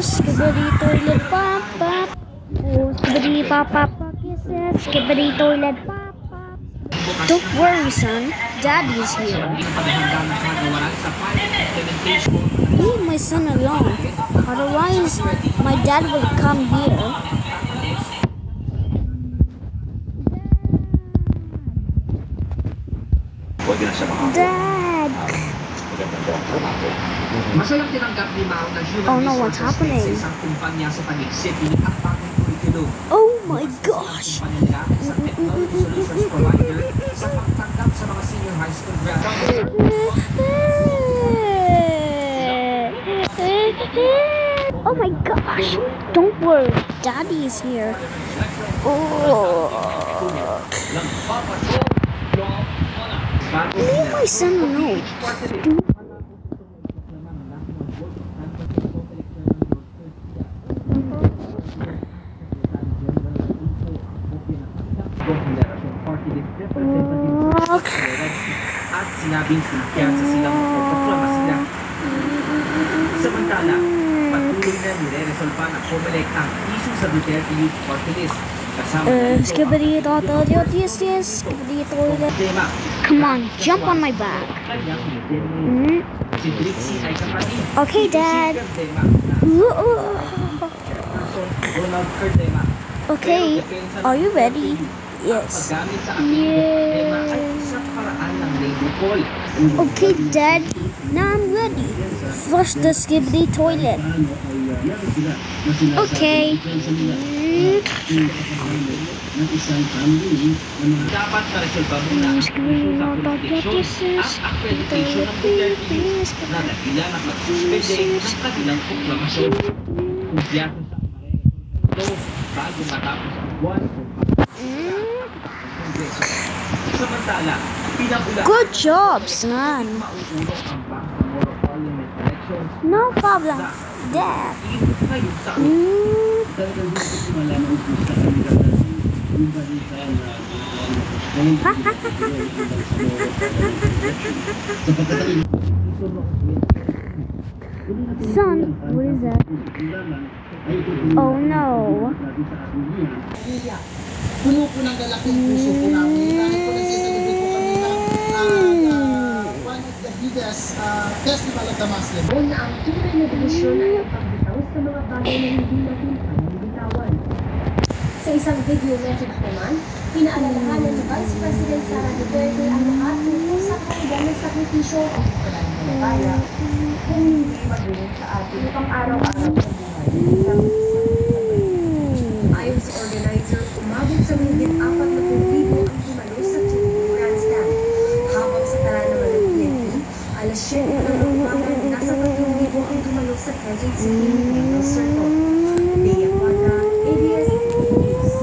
Skibidi toilet pop pop. Oh, skibidi pop pop kisses. Skibidi toilet pop pop. Don't worry, son. Daddy's here. Leave my son alone. Otherwise, my dad will come here. Dad. Masayang tinanggap ni Mao na Oh no, what's happening? sa isang kumpanya sa Taguig ang bagong curriculum. Oh my gosh! Kumpanya sa technology solutions provider sa pagtanggap sa mga senior high school graduates. Oh my gosh! Don't worry, Daddy is here. Oh. Leave my son alone. At sinabing kumpiyansa silang magpapaklama sila. Samantala, patuloy na nire-resolva ng COMELEC ang issue sa Duterte Youth Party List. Skibidi toilet, yes, skibidi toilet. Come on, jump on my back. Okay, Dad. Okay, are you ready? Yes. Okay, Dad. Now I'm ready. Flush the skibidi toilet. Okay. Dapat na-resolva muna ang issue sa qualification at accreditation ng Duterte Youth na dahilan ng pagsuspende ng kanilang proklamasyon. Kumpiyansa sa ito bago matapos ang buwan o Kongreso. Samantala, pinakula Good job, son. mauulong ang Bangsamoro Parliament elections No problem, Dad. ngayong taon. Son, what is that? Oh no. Puno po ng lalaking puso po namin. Dahil po nagsiselebrate po kami ng one of the biggest festival of the Muslim. Na ang tunay na delusyon ay ang pagbitaw sa mga bagay na hindi natin kayang bitawan. Sa isang video message naman, pinaalalahanan ni Vice President Sara Duterte ang lahat tungkol sa kahalaga ng sakripisyo at pagkalaan ng babaya kung hindi magulong sa ating pang-araw-araw na buhay. Ayon sa organizer, umabot sa mahigit 40,000 ang pumalo sa Chile Grandstand. Habang sa tala naman ng PNP, alas 7 ng umaga, nasa 3,000 ang dumalo sa Quezon City Memorial Circle. Leia Cuadra, ABS-CBN News.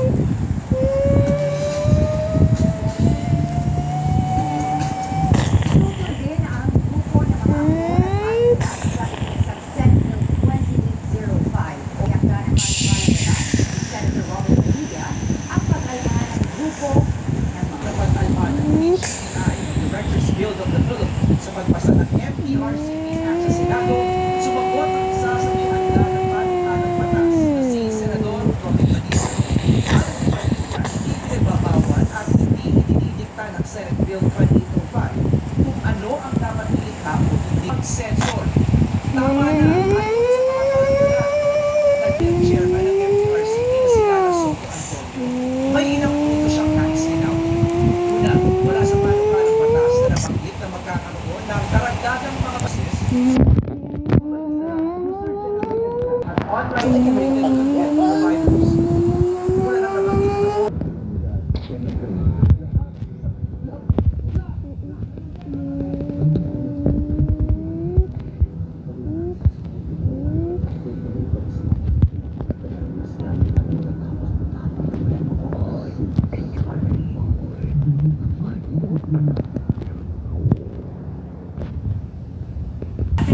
Tutuloy na ang grupo ng mga aktor sa Senate Bill 2805 o yakda ng pangalan ni Senator Robert Padilla ang pag-alahan ng grupo ng mga Napag-alman ng HCI Directors Guild of the Philippines sa pagpasa ng MPRCP Act sa Senado, sumagot ang isa sa may handa ng panukalang batas na si Senador Robert Padilla. Hindi babawal at hindi idinidikta ng Senate Bill 2805 kung ano ang dapat ilikha o hindi mag-censor. Tama na ayon sa mga kalagyan. Nag-chairman ng MPRCP na si Lara Soto Antonio. May inang punto siyang naisilinaw. Una, wala sa panukalang batas na nabanggit na magkakaroon ng karagdagang mga basis at online integrated providers. Wala nang nabanggit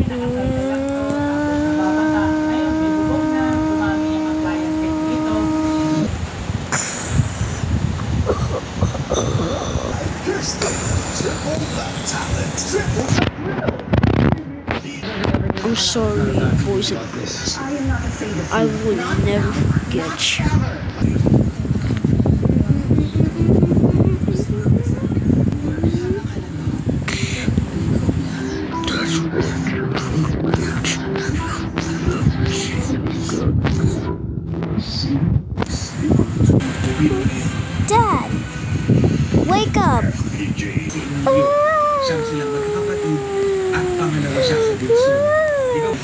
na I'm sorry, boys and girls. I will never forget you. Dad, wake up! Siyang silang magkakapatid at pangalawa siya sa bunso. Ikaw,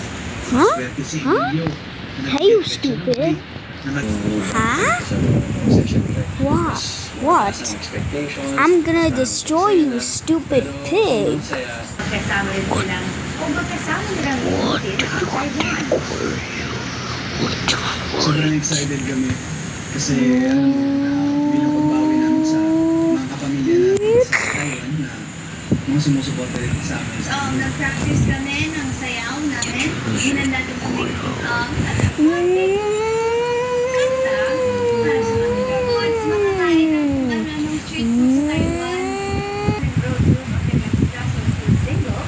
Huh? swerte si Huh? Emilio. Hey, you stupid! Huh? What? I'm gonna destroy you, stupid pig! Kasama rin silang, kung magkasama nilang Sobrang excited kami kasi alam mo, bilang pagbawi namin sa mga kapamilya namin sa Taiwan na mga sumusuporta rin sa amin. So, nag-practice kami ng sayaw namin. Ginanda ko kami kanta para sa mga foods, mga kain ng street food sa Taiwan. Nag-road to Magdagasta sa Pusingo,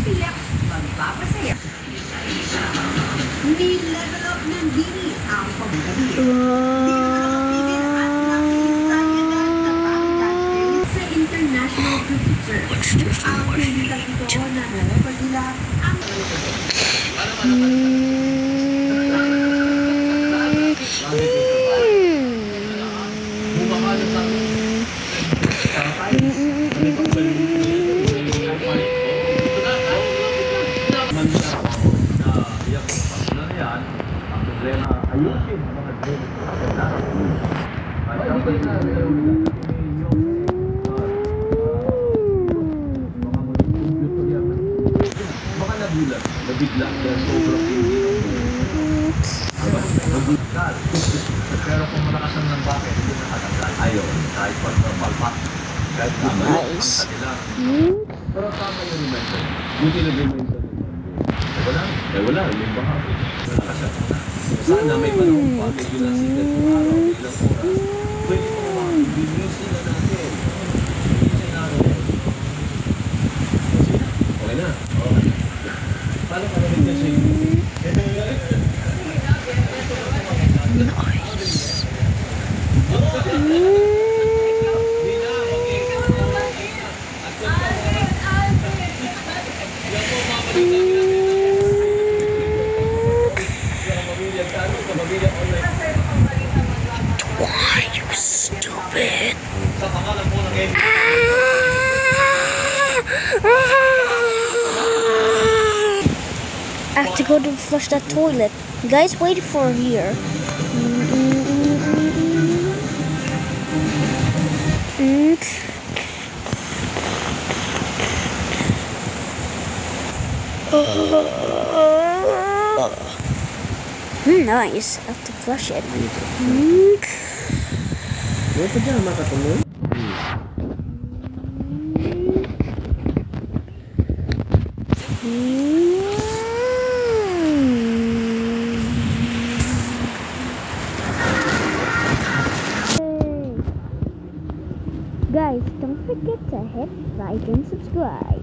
tiyak magpapasaya. Ni-level up ng dini ang pagkakabili. Sa international producer, ang pinitang ito na nalapag nila ang Baka nagulat, nabigla dahil sobrang hindi nagulat. Pero kung malakasan ng bakit, hindi nakatanggal. Ayaw, kahit pagpapalpak. Kahit tama ang kanila. Pero tama yung reminder. Buti na reminder. Wala, may bahagi. Malakasan na. Sana may panahon pa, medyo lang sigat yung araw, ilang oras. Pwede mo naman, binusin na natin. Binusin natin. Okay na. Paano ka namin kasi? Why, you stupid? I have to go to flush that toilet. You guys wait for here. Nice. I have to flush it. Guys, don't forget to hit like and subscribe.